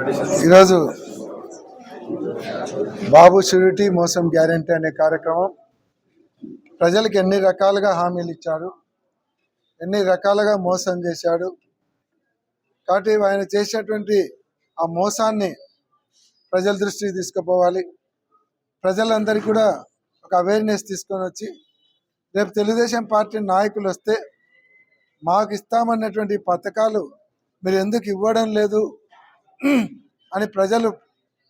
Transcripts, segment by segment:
ఈరోజు బాబు షూరిటీ మోసం గ్యారెంటీ అనే కార్యక్రమం ప్రజలకు ఎన్ని రకాలుగా హామీలు ఇచ్చాడు, ఎన్ని రకాలుగా మోసం చేశాడు. కాబట్టి ఆయన చేసినటువంటి ఆ మోసాన్ని ప్రజల దృష్టికి తీసుకుపోవాలి. ప్రజలందరికీ కూడా ఒక అవేర్నెస్ తీసుకొని వచ్చి రేపు తెలుగుదేశం పార్టీ నాయకులు వస్తే మాకు ఇస్తామన్నటువంటి పథకాలు మీరు ఎందుకు ఇవ్వడం లేదు అని ప్రజలు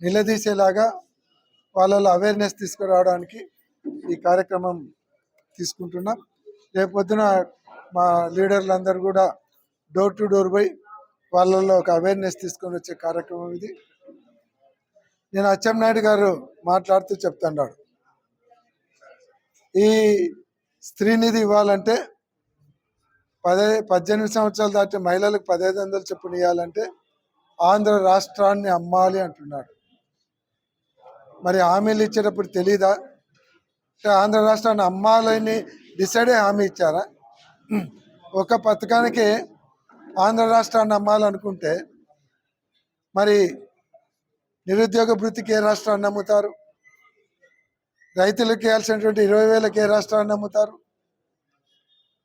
నిలదీసేలాగా వాళ్ళలో అవేర్నెస్ తీసుకురావడానికి ఈ కార్యక్రమం తీసుకుంటున్నాం. రేపు పొద్దున మా లీడర్లందరూ కూడా డోర్ టు డోర్ పోయి వాళ్ళల్లో ఒక అవేర్నెస్ తీసుకొని వచ్చే కార్యక్రమం ఇది. నేను అచ్చెన్నాయుడు గారు మాట్లాడుతూ చెప్తున్నాడు, ఈ స్త్రీనిధి ఇవ్వాలంటే 18 సంవత్సరాలు దాటి మహిళలకు 1500 చొప్పున ఇవ్వాలంటే ఆంధ్ర రాష్ట్రాన్ని అమ్మాలి అంటున్నాడు. మరి హామీలు ఇచ్చేటప్పుడు తెలీదా? ఆంధ్ర రాష్ట్రాన్ని అమ్మాలని డిసైడే హామీ ఇచ్చారా? ఒక పథకానికి ఆంధ్ర రాష్ట్రాన్ని అమ్మాలనుకుంటే మరి నిరుద్యోగ భృతికి ఏ రాష్ట్రాన్ని అమ్ముతారు? రైతులకు ఇవ్వాల్సినటువంటి 20,000కి ఏ రాష్ట్రాన్ని అమ్ముతారు?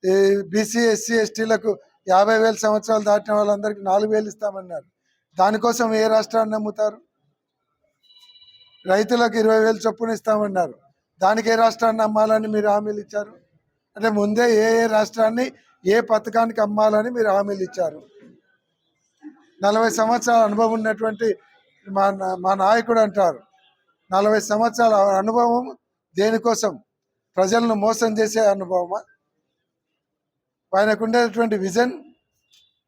ఈ బీసీ ఎస్సీ ఎస్టీలకు 50,000 సంవత్సరాలు దాటిన వాళ్ళందరికీ 4,000 ఇస్తామన్నారు. దానికోసం ఏ రాష్ట్రాన్ని అమ్ముతారు? రైతులకు 20,000 చొప్పున ఇస్తామన్నారు. దానికి ఏ రాష్ట్రాన్ని అమ్మాలని మీరు హామీలు ఇచ్చారు? అంటే ముందే ఏ రాష్ట్రాన్ని ఏ పథకానికి అమ్మాలని మీరు హామీలు ఇచ్చారు? 40 సంవత్సరాల అనుభవం ఉన్నటువంటి మా నాయకుడు అంటారు, 40 సంవత్సరాల అనుభవం దేనికోసం? ప్రజలను మోసం చేసే అనుభవమా? ఆయనకు ఉండేటువంటి విజన్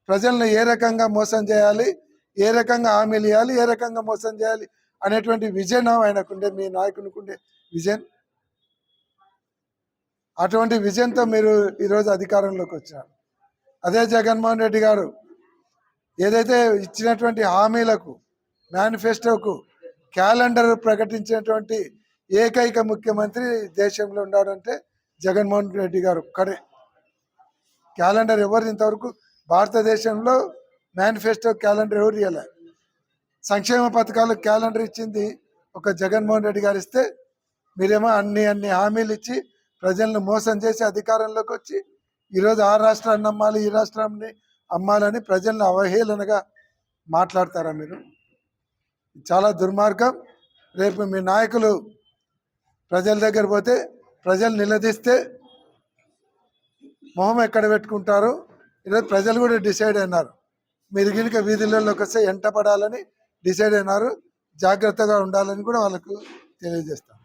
ప్రజలను ఏ రకంగా మోసం చేయాలి, ఏ రకంగా హామీలు ఇవ్వాలి, ఏ రకంగా మోసం చేయాలి అనేటువంటి విజన్ ఆయనకుండే, మీ నాయకునికి ఉండే విజన్. అటువంటి విజన్తో మీరు ఈరోజు అధికారంలోకి వచ్చారు. అదే జగన్మోహన్ రెడ్డి గారు ఏదైతే ఇచ్చినటువంటి హామీలకు మేనిఫెస్టోకు క్యాలెండర్ ప్రకటించినటువంటి ఏకైక ముఖ్యమంత్రి దేశంలో ఉన్నాడంటే జగన్మోహన్ రెడ్డి గారు ఒక్కడే. క్యాలెండర్ ఎవరు ఇంతవరకు భారతదేశంలో మేనిఫెస్టో క్యాలెండర్ ఎవరు ఇవ్వలే. సంక్షేమ పథకాలు క్యాలెండర్ ఇచ్చింది ఒక జగన్మోహన్ రెడ్డి గారు ఇస్తే మీరేమో అన్ని హామీలు ఇచ్చి ప్రజలను మోసం చేసి అధికారంలోకి వచ్చి ఈరోజు ఆ రాష్ట్రాన్ని అమ్మాలి, ఈ రాష్ట్రాన్ని అమ్మాలని ప్రజలను అవహేళనగా మాట్లాడతారా మీరు? చాలా దుర్మార్గం. రేపు మీ నాయకులు ప్రజల దగ్గర పోతే ప్రజలు నిలదీస్తే మొహం ఎక్కడ పెట్టుకుంటారు? ఈరోజు ప్రజలు కూడా డిసైడ్ అయినారు, మీరు గినుక వీధులలోకి వస్తే ఎంట పడాలని డిసైడ్ అయినారు. జాగ్రత్తగా ఉండాలని కూడా వాళ్ళకు తెలియజేస్తాం.